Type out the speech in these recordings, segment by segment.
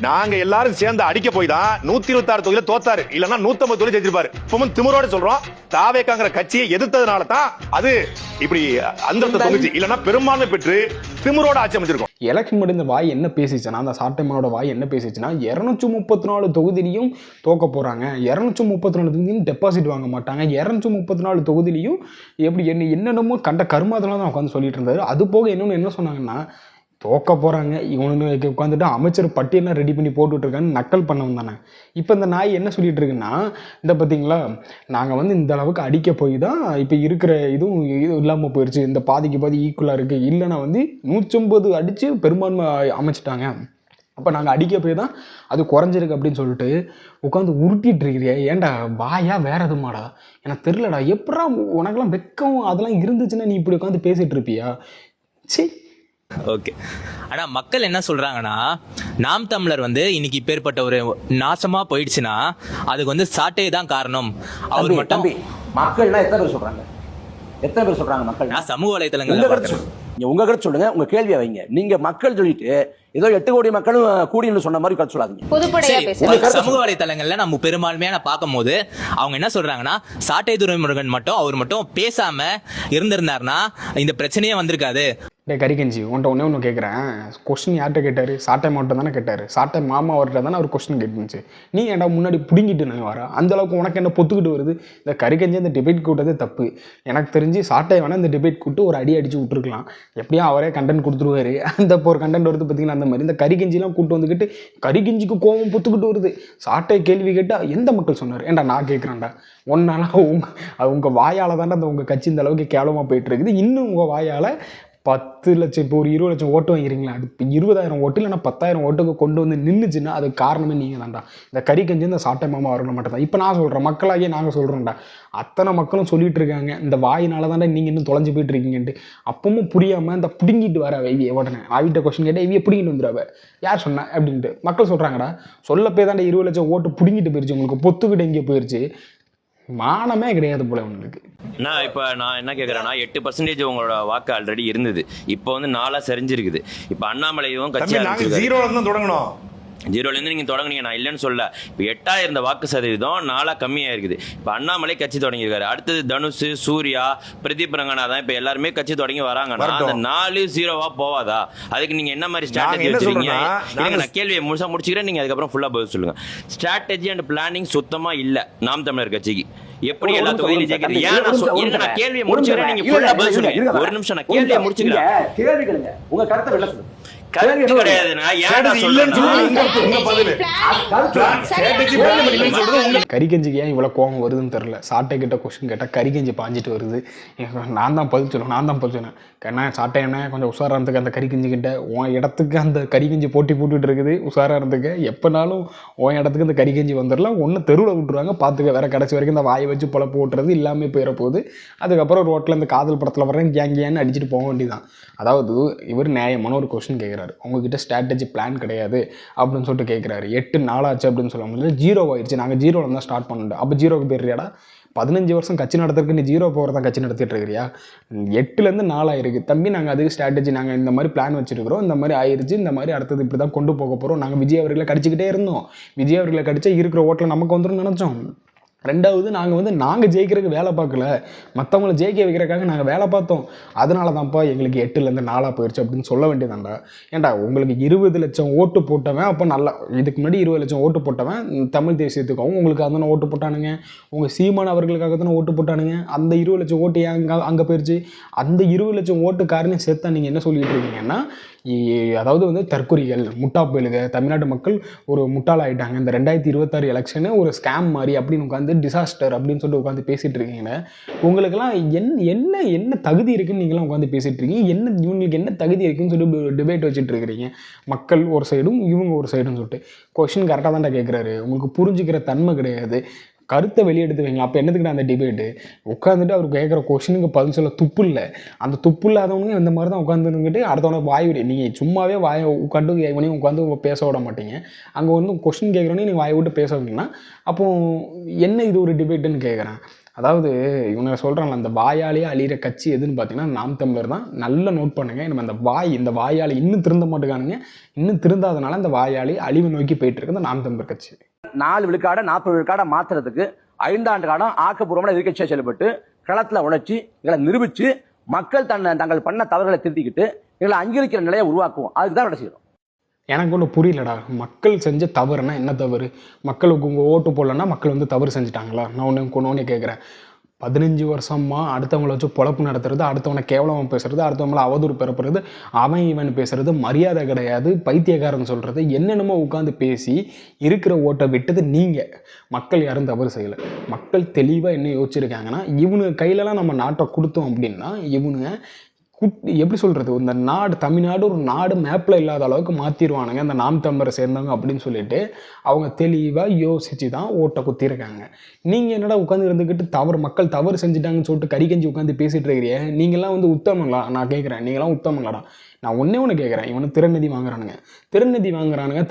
நாங்க எல்லாரும் சேர்ந்து அடிக்க போய் தான் 126 தொகுதியில தோத்தாரு, இல்லன்னா 150 தொகுதி ஜெயிச்சிருப்பாரு. இப்பவும் திமிரோட சொல்றோம், தாவேக்காங்கிற கட்சியை எதிர்த்ததுனால தான் அது இப்படி அந்த தொகுதி, இல்லன்னா பெரும்பான்மை பெற்று திமிரோட ஆட்சி அமைச்சிருக்கோம். எலெக்ஷன் மட்டும் இந்த வாய் என்ன பேசிச்சுன்னா, அந்த சாட்டைமனோட வாய் என்ன பேசிச்சுன்னா, 234 தொகுதியிலையும் தோக்க போறாங்க, 234 தொகுதியும் டெபாசிட் வாங்க மாட்டாங்க, 234 தொகுதியிலையும் எப்படி என்னென்னமோ கண்ட கருமாதெல்லாம் தான் உட்காந்து சொல்லிட்டு இருந்தாரு. அது போக இன்னொன்று என்ன சொன்னாங்கன்னா, தோக்க போகிறாங்க இவனுக்கு உட்காந்துட்டு அமைச்சர் பட்டியலாம் ரெடி பண்ணி போட்டுட்ருக்கான்னு நக்கல் பண்ணவன் தானே. இப்போ இந்த நாய் என்ன சொல்லிட்டு இருக்குன்னா, இந்த பார்த்தீங்களா நாங்கள் வந்து இந்த அளவுக்கு அடிக்க போய் தான் இப்போ இருக்கிற இதுவும் இல்லாமல் போயிடுச்சு, இந்த பாதிக்கு பாதி ஈக்குவலாக இருக்குது, இல்லைன்னா வந்து 150 அடித்து பெரும்பான்மை அமைச்சிட்டாங்க, அப்போ நாங்கள் அடிக்க போய் தான் அது குறைஞ்சிருக்கு அப்படின்னு சொல்லிட்டு உட்காந்து உருட்டிகிட்டு இருக்கிறியா. ஏன்டா வாயா வேற எதுமாடா எனக்கு தெரிலடா, எப்படா உனக்கெல்லாம் வெக்கம் அதெல்லாம் இருந்துச்சுன்னா நீ இப்படி உட்காந்து பேசிகிட்டு இருப்பியா? சரி ஓகே. ஆனா மக்கள் என்ன சொல்றாங்கன்னா, நாம் தமிழர் வந்து இன்னைக்கு இப்பேற்பட்ட ஒரு நாசமா போயிடுச்சுன்னா அதுக்கு வந்து சாட்டை தான் காரணம். அவர் மட்டும் மக்கள்னா எத்தனை பேர் சொல்றாங்க? எத்தனை பேர் சொல்றாங்க மக்கள்? நான் சமூக வலைதளங்கள்ல உங்க கருத்து சொல்லுங்க, உங்க கேள்வியை வைங்க. நீங்க மக்கள் சொல்லிட்டு ஏதோ 8 கோடி மக்களும் கூடின்னு சொன்ன மாதிரி கருத்து சொல்லாதீங்க. சமூக வலைதளங்கள்ல நம்ம பெரும்பான்மையா பார்க்கும் போது அவங்க என்ன சொல்றாங்கன்னா, சாட்டை துரைமுருகன் மட்டும் அவர் மட்டும் பேசாம இருந்திருந்தாருன்னா இந்த பிரச்சனையே வந்திருக்காது. டே கரிகஞ்சி, உன்ட்ட ஒன்று கேட்குறேன். கொஸ்டின் யார்கிட்ட கேட்டார்? சாட்டை மாவட்டம் தானே கேட்டார். சாட்டை மாமா அவர்கிட்ட தானே அவர் கொஸ்டின் கேட்டுருந்துச்சு. நீ ஏன்டா முன்னாடி பிடிங்கிட்டு நான் வர அந்தளவுக்கு உனக்கு என்ன பொத்துக்கிட்டு வருது? இந்த கரிகஞ்சி இந்த டிபேட் கூட்டதே தப்பு. எனக்கு தெரிஞ்சு சாட்டை வேணால் இந்த டிபேட் கூட்டு ஒரு அடி அடித்து விட்டுருக்கலாம். எப்படியும் அவரே கண்டென்ட் கொடுத்துருவாரு. அந்த இப்போ ஒரு கண்டென்ட் வருது பார்த்தீங்கன்னா, அந்த மாதிரி இந்த கரிகஞ்சிலாம் கூட்டு வந்துக்கிட்டு கரிகஞ்சிக்கு கோபம் பொத்துக்கிட்டு வருது. சாட்டை கேள்வி கேட்டால் எந்த மக்கள் சொன்னார்? ஏன்டா நான் கேட்குறேன்டா, ஒன்னால உங்கள் வாயால் தாண்டா அந்த உங்கள் கட்சி இந்த அளவுக்கு கேவலமாக போயிட்டு இருக்குது. இன்னும் உங்கள் வாயால் 10 லட்சம் இப்போ ஒரு 20 லட்சம் ஓட்டு வாங்கிறீங்களா, அது இப்போ 20,000 ஓட்டு இல்லைன்னா 10,000 ஓட்டுக்கு கொண்டு வந்து நின்றுச்சுன்னா அது காரணமே நீங்கள் தான்டா. இந்த கறிக்கஞ்சி இந்த சாட்டை மாமா அவர்கள் மட்டும் தான். இப்போ நான் சொல்கிறேன், மக்களாகிய நாங்கள் சொல்கிறோம்டா, அத்தனை மக்களும் சொல்லிட்டு இருக்காங்க இந்த வாயினால தாண்டா நீங்கள் இன்னும் தொலைஞ்சு போயிட்டு இருக்கீங்கன்ட்டு. அப்பவும் புரியாமல் இந்த பிடுங்கிட்டு வர வைவிய உடனே ஆவிட்ட கொஸ்டின் கேட்டால் இவிய பிடிங்கிட்டு வந்துடுவ யார் சொன்னா அப்படின்ட்டு மக்கள் சொல்கிறாங்கடா. சொல்ல போய் தாண்டா 20 லட்சம் ஓட்டு பிடுங்கிட்டு போயிடுச்சு, உங்களுக்கு பொத்துக்கிட்டு எங்கே போயிடுச்சு, மானமே கிடையாது போல உங்களுக்கு. நான் என்ன கேட்குறேன்னா, 8% உங்களோட வாக்கு ஆல்ரெடி இருந்தது, இப்போ வந்து 4 சரிஞ்சிருக்குது. இப்போ அண்ணாமலையும் கட்சி தொடங்கணும், 0லேருந்து நீங்கள் தொடங்குனீங்க, நான் இல்லைன்னு சொல்ல. இப்போ 8 இருந்த வாக்கு சதவீதம் 4 கம்மியாக இருக்குது. இப்போ அண்ணாமலை கட்சி தொடங்கியிருக்காரு, அடுத்தது தனுஷ், சூர்யா, பிரதீப் ரங்கநாதன், இப்போ எல்லாருமே கட்சி தொடங்கி வராங்கன்னா அந்த 4 0வா போவாதா? அதுக்கு நீங்கள் என்ன மாதிரி ஸ்ட்ராட்டஜி வச்சுருக்கீங்க? நான் கேள்வியை முழுசாக முடிச்சுக்கிறேன், நீங்கள் அதுக்கப்புறம் ஃபுல்லாக பதில் சொல்லுங்கள். ஸ்ட்ராட்டஜி அண்ட் பிளானிங் சுத்தமாக இல்லை நாம் தமிழர் கட்சிக்கு. எப்படி எல்லா தொகுதியிலும் ஜெயிக்கிறது? ஏன் நான் கேள்வியை முடிச்சுக்கிறேன், நீங்கள் ஃபுல்லாக பதில் சொல்லுங்க. ஒரு நிமிஷம், நான் கேள்வியை முடிச்சுக்கிறேன். கேள்வி கேளுங்க, உங்க கருத்தை வெளில சொல்லுங்க. கரிகஞ்சிக்கு ஏன் இவ்வளவு கோபம் வருதுன்னு தெரியல. சாட்டை கிட்ட கொஸ்டின் கேட்டா கரிகஞ்சி பாஞ்சிட்டு வருது. நான் தான் பதில் சொன்னேன். சாட்டை என்ன கொஞ்சம் உஷாரா இருந்துக்கு, அந்த கரிகஞ்சி கிட்ட உன் இடத்துக்கு அந்த கரிகஞ்சி போட்டுட்டு இருக்குது, உஷாரா இருந்துக்க. எப்பனாலும் உன் இடத்துக்கு அந்த கரிகஞ்சி வந்துடலாம், ஒன்னு தெருவில் விட்டுருவாங்க பார்த்துக்க. வேற கடைசி வரைக்கும் இந்த வாயை வச்சு பொழப்பு ஓட்டுறது இல்லாம போயிட போகுது. அதுக்கப்புறம் ரோட்ல இந்த காதல் படத்துல வர்றேன் கேங்கியான்னு அடிச்சுட்டு போக வேண்டியதான். அதாவது இவர் நியாயமான ஒரு கொஸ்டின் கேட்குறாரு, உங்ககிட்ட ஸ்ட்ராட்டஜி பிளான் கிடையாது அப்படின்னு சொல்லிட்டு கேட்குறாரு. 8 நாளாச்சு அப்படின்னு சொல்ல முடியாது, 0 ஆயிடுச்சு, நாங்கள் 0ல தான் ஸ்டார்ட் பண்ணோம். அப்போ 0க்கு போயிடுறியாடா? 15 வருஷம் கட்சி நடத்துறதுக்கு நீ 0 போகிற தான் கட்சி நடத்திட்டு இருக்கிறியா? 8லேருந்து 4 ஆயிருக்கு தம்பி. நாங்கள் அதுக்கு ஸ்ட்ராட்டஜி, நாங்கள் இந்த மாதிரி பிளான் வச்சுருக்கிறோம், இந்த மாதிரி ஆயிடுச்சு, இந்த மாதிரி அடுத்தது இப்படி தான் கொண்டு போக போகிறோம். நாங்கள் விஜய் அவர்களை கடிச்சிக்கிட்டே இருந்தோம், விஜய் அவர்களை கடிச்சா இருக்கிற ஓட்டில் நமக்கு வந்துடும் நினச்சோம். ரெண்டாவது நாங்கள் ஜெயிக்கிறதுக்கு வேலை பார்க்கல, மற்றவங்களை ஜெயிக்க வைக்கிறதுக்காக நாங்கள் வேலை பார்த்தோம். அதனால தான்ப்பா எங்களுக்கு 8லேருந்து 4 போயிடுச்சு அப்படின்னு சொல்ல வேண்டியதாண்டா. ஏன்டா உங்களுக்கு 20 லட்சம் ஓட்டு போட்டவன், அப்போ நல்லா இதுக்கு முன்னாடி 20 லட்சம் ஓட்டு போட்டவன் தமிழ் தேசியத்துக்காகவும் உங்களுக்கு தானே ஓட்டு போட்டானுங்க, உங்கள் சீமான் அவர்களுக்காக தானே ஓட்டு போட்டானுங்க. அந்த 20 லட்சம் ஓட்டு அங்கே போயிடுச்சு. அந்த 20 லட்சம் ஓட்டுக்காரனையும் சேர்த்தா நீங்கள் என்ன சொல்லிட்டு இருக்கீங்கன்னா, அதாவது வந்து தற்கொலைகள், முட்டா போயிலுங்க, தமிழ்நாட்டு மக்கள் ஒரு முட்டாளாயிட்டாங்க, இந்த 2026 எலெக்ஷனு ஒரு ஸ்கேம் மாதிரி அப்படின்னு உட்காந்து டிசாஸ்டர் அப்படின்னு சொல்லிட்டு உட்காந்து பேசிகிட்டு இருக்கீங்கன்னா, உங்களுக்கெல்லாம் என்ன தகுதி இருக்குன்னு நீங்களாம் உட்காந்து பேசிகிட்டு இருக்கீங்க. இவங்களுக்கு என்ன தகுதி இருக்குன்னு சொல்லி டிபேட் வச்சுட்டு இருக்கிறீங்க. மக்கள் ஒரு சைடும் இவங்க ஒரு சைடும் சொல்லிட்டு கொஸ்டின் கரெக்டாக தான்டா கேட்குறாரு. உங்களுக்கு புரிஞ்சுக்கிற தன்மை கிடையாது. கருத்தை வெளியெடுத்து வைங்க. அப்போ என்னதுக்கு அந்த டிபேட்டு? உட்காந்துட்டு அவர் கேட்குற கொஷனுக்கு பதில் சொல்ல துப்பு இல்லை. அந்த துப்பு இல்லாதவங்க இந்த மாதிரி தான் உட்காந்துருந்துக்கிட்டு அடுத்தவனை வாய் விடு. நீங்கள் சும்மாவே வாயை உட்காந்து இவனையும் உட்காந்து பேச விட மாட்டீங்க. அங்கே வந்து கொஷின் கேட்குறோன்னே நீங்கள் வாயை விட்டு பேச வைங்கன்னா அப்போ என்ன இது ஒரு டிபேட்டுன்னு கேட்குறேன். அதாவது இவங்க சொல்கிறாங்க அந்த வாயாலேயே அழிகிற கட்சி எதுன்னு பார்த்தீங்கன்னா நாம் தமிழர் தான். நல்லா நோட் பண்ணுங்கள். நம்ம இந்த வாயாளி இன்னும் திருந்த மாட்டேங்கானுங்க. இன்னும் திருந்தாதனால இந்த வாயாளி அழிவு நோக்கி போயிட்டு இருக்கு இந்த நாம் தமிழர் கட்சி. 4 விழுக்காடை 40 விழுக்காடை மாற்றுறதுக்கு 5 ஆண்டு காலம் ஆக்கப்பூர்வமான எதிர்க்கட்சியாக செயல்பட்டு களத்தில் உழைச்சி எங்களை நிரூபித்து மக்கள் தங்கள் பண்ண தவறுகளை திருத்திக்கிட்டு எங்களை அங்கீகரிக்கிற நிலையை உருவாக்குவோம். அதுக்கு தான் செய்யணும். எனக்கு ஒன்றும் புரியலடா. மக்கள் செஞ்ச தவறுனா என்ன தவறு? மக்களுக்கு உங்கள் ஓட்டு போடலன்னா மக்கள் வந்து தவறு செஞ்சுட்டாங்களா? நான் ஒன்று கேட்குறேன். 15 வருஷமா அடுத்தவங்களை வச்சு பொழப்பு நடத்துறது, அடுத்தவனை கேவலமாக பேசுறது, அடுத்தவங்களை அவதூறு பிறப்புறது, அவன் இவன் பேசுறது, மரியாதை கிடையாது, பைத்தியக்காரன் சொல்கிறது, என்னென்னமோ உட்காந்து பேசி இருக்கிற ஓட்டை விட்டது நீங்கள். மக்கள் யாரும் தவறு செய்யலை. மக்கள் தெளிவாக என்ன யோசிச்சிருக்காங்கன்னா, இவனு கையிலலாம் நம்ம நாட்டை கொடுத்தோம் அப்படின்னா இவனுங்க எப்படி சொல்கிறது, இந்த நாடு தமிழ்நாடு ஒரு நாடு மேப்பில் இல்லாத அளவுக்கு மாற்றிடுவானுங்க இந்த நாம் தமிழரை சேர்ந்தவங்க அப்படின்னு சொல்லிட்டு அவங்க தெளிவாக யோசித்து தான் ஓட்டை குத்திருக்காங்க. நீங்கள் என்னடா உட்காந்து இருந்துக்கிட்டு மக்கள் தவறு செஞ்சுட்டாங்கன்னு சொல்லிட்டு கறிக்கஞ்சி உட்காந்து பேசிகிட்டு இருக்கிறீங்க. நீங்கள்லாம் வந்து உத்தமங்களா? நான் கேட்குறேன், நீங்களாம் உத்தமங்களாடா? நான் ஒன்று கேட்குறேன். இவனு திறநிதி வாங்குறானுங்க,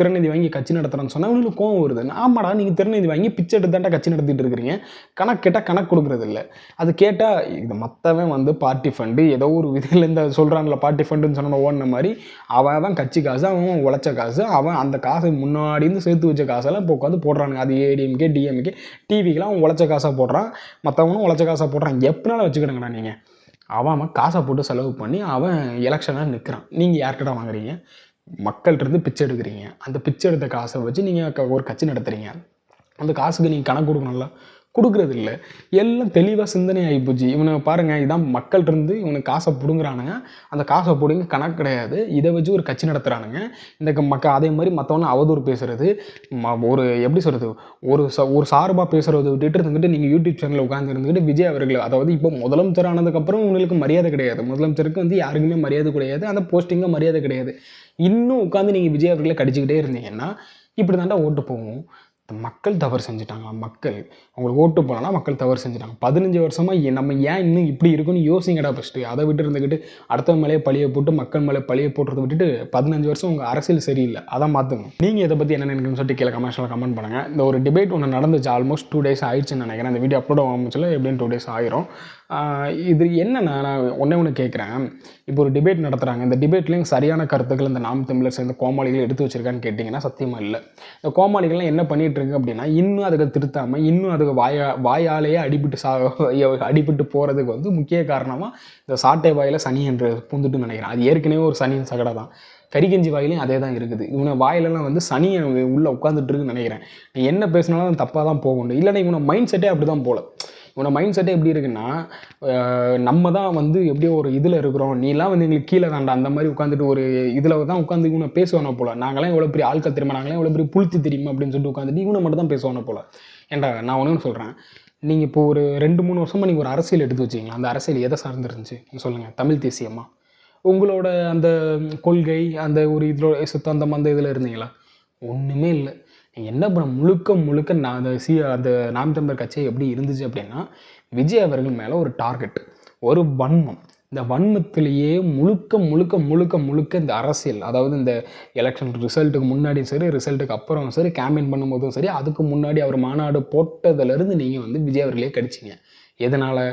திறநிதி வாங்கி கட்சி நடத்துகிறான்னு சொன்னால் இவங்களுக்கு கோவம் வருது. ஆமாடா, நீங்கள் திறநிதி வாங்கி பிச்சை எடுத்தாண்டா கட்சி நடத்திட்டு இருக்கிறீங்க. கணக்கு கேட்டால் கணக்கு கொடுக்குறது இல்லை. அது கேட்டால் இது மற்றவன் வந்து பார்ட்டி ஃபண்டு ஏதோ ஒரு விதிலேருந்து சொல்கிறான்ல, பார்ட்டி ஃபண்டுன்னு சொன்ன ஓடின மாதிரி அவன் கட்சி காசு, அவன் உழைச்ச காசு, அவன் அந்த காசை முன்னாடி இருந்து சேர்த்து வச்ச காசெல்லாம் இப்போ உட்காந்து போடுறானுங்க. அது ஏடிஎம்கே டிஎம்கே டிவிக்கெலாம் அவன் உழைச்ச காசாக போடுறான், மற்றவனும் உழைச்ச காசாக போடுறான். எப்படினாலும் வச்சுக்கிடுங்கண்ணா. நீங்கள் அவன் காசை போட்டு செலவு பண்ணி அவன் எலெக்ஷனாக நிற்கிறான். நீங்கள் யார்கிட்ட வாங்குறீங்க? மக்கள்கிட்ட பிச்சை எடுக்கிறீங்க. அந்த பிச்சை எடுத்த காசை வச்சு நீங்கள் ஒரு கட்சி நடத்துகிறீங்க. அந்த காசுக்கு நீங்கள் கணக்கு கொடுக்கணும்ல, கொடுக்குறது இல்லை. எல்லாம் தெளிவாக சிந்தனை ஆகிப்போச்சு. இவனை பாருங்கள், இதான் மக்கள்கிட்ட இவனுக்கு காசை பிடுங்குறானுங்க. அந்த காசை பிடுங்க கணக்கு கிடையாது, இதை வச்சு ஒரு கட்சி நடத்துகிறானுங்க. இந்த அதே மாதிரி மற்றவனை அவதூறு பேசுகிறது, ஒரு எப்படி சொல்கிறது, ஒரு சார்பாக பேசுகிறத விட்டுட்டு இருந்துக்கிட்டு நீங்கள் யூடியூப் சேனலில் உட்காந்து இருந்துக்கிட்டு விஜய் அவர்கள், அதாவது இப்போ முதலமைச்சர் ஆனதுக்கப்புறம் உங்களுக்கு மரியாதை கிடையாது. முதலமைச்சருக்கு வந்து யாருக்குமே மரியாதை கிடையாது, அந்த போஸ்டிங்காக மரியாதை கிடையாது. இன்னும் உட்காந்து நீங்கள் விஜய் அவர்களை கடிச்சிக்கிட்டே இருந்தீங்கன்னா இப்படி தாண்டா ஓட்டு போகும். மக்கள் தவறு செஞ்சுட்டாங்க. மக்கள் அவங்களுக்கு ஓட்டு போனால் மக்கள் தவறு செஞ்சுட்டாங்க. 15 வருஷமாக நம்ம ஏன் இன்னும் இப்படி இருக்குன்னு யோசிங்கடா ஃபஸ்ட்டு. அதை விட்டு இருந்துக்கிட்டு அடுத்தவங்க மேலே பழியை போட்டு மக்கள் மேலே பழியை போட்டுறதை விட்டுட்டு 15 வருஷம் உங்கள் அரசியல் சரியில்லை, அதை மாற்றுங்க. நீங்கள் இதை பற்றி என்ன நினைக்கணும்னு சொல்லிட்டு கீழே கமெண்ட் பண்ணுங்கள். இந்த ஒரு டிபேட் ஒன்று நடந்துச்சு, ஆல்மோஸ்ட் 2 days ஆயிடுச்சுன்னு நினைக்கிறேன். இந்த வீடியோ அப்லோட் ஆகும்போது எப்படின்னு 2 days ஆயிரும். இது என்னென்னா, நான் ஒன்று கேட்குறேன். இப்போ ஒரு டிபேட் நடத்துகிறாங்க. இந்த டிபேட்லேயும் சரியான கருத்துக்கள் இந்த நாம் தமிழர் சேர்ந்த கோமாளிகள் எடுத்து வச்சிருக்கான்னு கேட்டிங்கன்னா சத்தியமாக இல்லை. இந்த கோமாளிகள்லாம் என்ன பண்ணிகிட்டு இருக்கு அப்படின்னா, இன்னும் அதுக்கு திருத்தாமல் இன்னும் அதுக்கு வாயாலேயே அடிபட்டு போகிறதுக்கு வந்து முக்கிய காரணமாக இந்த சாட்டை வாயில் சனி என்று பூந்துட்டு நினைக்கிறேன். அது ஏற்கனவே ஒரு சனியின் சகடை தான். கறிகஞ்சி வாயிலையும் அதே தான் இருக்குது. இவனை வாயிலெல்லாம் வந்து சனி உள்ளே உட்காந்துட்டு இருக்குன்னு நினைக்கிறேன். நீ என்ன பேசினாலும் தப்பாக தான் போகணும். இல்லைன்னா இவனை மைண்ட் செட்டே அப்படி தான் போல. இவனை மைண்ட் செட்டே எப்படி இருக்குன்னா, நம்ம தான் வந்து எப்படியோ ஒரு இதில் இருக்கிறோம், நீலாம் வந்து எங்களுக்கு கீழே தாண்டா அந்த மாதிரி உட்காந்துட்டு ஒரு இதில் தான் உட்காந்து இவனை பேசுவானோ போல. நாங்களாம் எவ்வளோ பெரிய ஆட்கள் தெரியுமா, நாங்களாம் எவ்வளோ பெரிய புளித்து தெரியுமா அப்படின்னு சொல்லிட்டு உட்காந்துட்டு இவனை மட்டும் தான் பேசுவானோ போல. ஏன்டா நான் ஒன்று சொல்கிறேன், நீங்கள் இப்போ ஒரு 2-3 வருஷமாக நீங்கள் ஒரு அரசியல் எடுத்து வச்சிங்களா? அந்த அரசியல் எதை சார்ந்துருந்துச்சு சொல்லுங்கள்? தமிழ் தேசியமா? உங்களோட அந்த கொள்கை அந்த ஒரு இதில் சுத்தம் அந்த இதில் இருந்தீங்களா? ஒன்றுமே இல்லை. நீங்கள் என்ன பண்ண முழுக்க நான் அந்த நாம் தமிழர் கட்சி எப்படி இருந்துச்சு அப்படின்னா, விஜய் அவர்கள் மேலே ஒரு டார்கெட், ஒரு வன்மம். இந்த வன்மத்திலேயே முழுக்க இந்த அரசியல், அதாவது இந்த எலெக்ஷன் ரிசல்ட்டுக்கு முன்னாடியும் சரி, ரிசல்ட்டுக்கு அப்புறம் சரி, கேம்பெயின் பண்ணும்போதும் சரி, அதுக்கு முன்னாடி அவர் மாநாடு போட்டதுலேருந்து நீங்கள் வந்து விஜய் அவர்களே கடிச்சிங்க. எதனால்?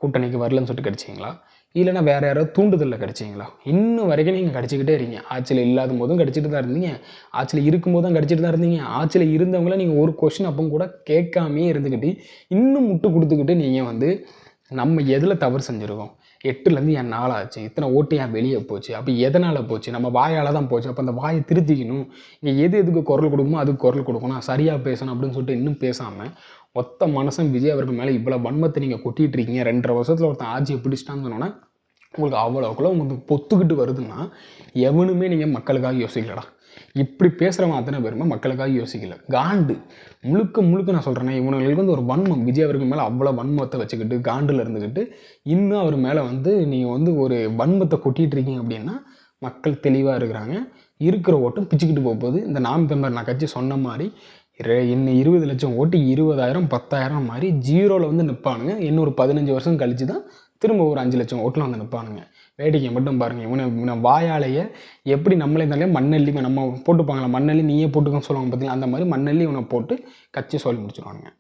கூட்டணிக்கு வரலன்னு சொல்லிட்டு கடிச்சிங்களா? இல்லைனா வேறு யாராவது தூண்டுதலில் கிடச்சிங்களா? இன்னும் வரைக்கும் நீங்கள் கடிச்சிக்கிட்டே இருக்கீங்க. ஆட்சியில் இல்லாத போதும் கடிச்சிட்டு தான் இருந்தீங்க, ஆட்சியில் இருக்கும்போதும் கடிச்சிட்டு தான் இருந்தீங்க. ஆட்சியில் இருந்தவங்கள நீங்கள் ஒரு கொஷின் அப்போ கூட கேட்காமே இருந்துக்கிட்டு இன்னும் முட்டு கொடுத்துக்கிட்டு நீங்கள் வந்து நம்ம எதில் தவறு செஞ்சுருக்கோம், 8லேருந்து என் 4 ஆச்சு, இத்தனை ஓட்டு ஏன் வெளியே போச்சு, அப்போ எதனால் போச்சு, நம்ம வாயால் தான் போச்சு, அப்போ அந்த வாயை திருத்திக்கணும். இங்கே எதுக்கு குரல் கொடுக்குமோ அதுக்கு குரல் கொடுக்கணும், சரியாக பேசணும் அப்படின்னு சொல்லிட்டு இன்னும் பேசாமல் ஒத்த மனசன் விஜய் அவர்கள் மேலே இவ்வளோ வன்மத்தை நீங்கள் கொட்டிகிட்டு இருக்கீங்க. 2.5 வருஷத்தில் ஒருத்தன் ஆட்சியை பிடிச்சிட்டான்னு சொன்னோன்னா உங்களுக்கு அவ்வளோக்குள்ள உங்களுக்கு பொத்துக்கிட்டு வருதுன்னா எவனுமே நீங்கள் மக்களுக்காக யோசிக்கலடா. இப்படி பேசுகிறவன் அத்தனை பேருமே மக்களுக்காக யோசிக்கல. காண்டு முழுக்க நான் சொல்கிறேன்னா, இவனுங்களுக்கு வந்து ஒரு வன்மம், விஜய் அவர்கள் மேலே அவ்வளோ வன்மத்தை வச்சுக்கிட்டு காண்டில் இருந்துக்கிட்டு இன்னும் அவர் மேலே வந்து நீங்கள் வந்து ஒரு வன்மத்தை கொட்டிகிட்டு இருக்கீங்க அப்படின்னா மக்கள் தெளிவாக இருக்கிறாங்க. இருக்கிற ஓட்டம் பிச்சுக்கிட்டு போகும்போது இந்த நாம் தமிழர் நான் கட்சி சொன்ன மாதிரி இன்னும் 20 லட்சம் ஓட்டு 20,000 10,000 மாதிரி ஜீரோவில் வந்து நிற்பானுங்க. இன்னும் ஒரு 15 வருஷம் கழிச்சு தான் திரும்ப ஒரு 5 லட்சம் ஓட்டில் வந்து நிற்பானுங்க. வேடிக்கை மட்டும் பாருங்கள். இவனை வாயாலேயே எப்படி நம்மளே இருந்தாலே மண்ணள்ளி நம்ம போட்டுப்பாங்களா, மண்ணள்ளி நீயே போட்டுக்கன்னு சொல்லுவாங்க பார்த்தீங்களா, அந்த மாதிரி மண்ணள்ளி இவனை போட்டு கட்சி சொல்லி முடிச்சிருவானுங்க.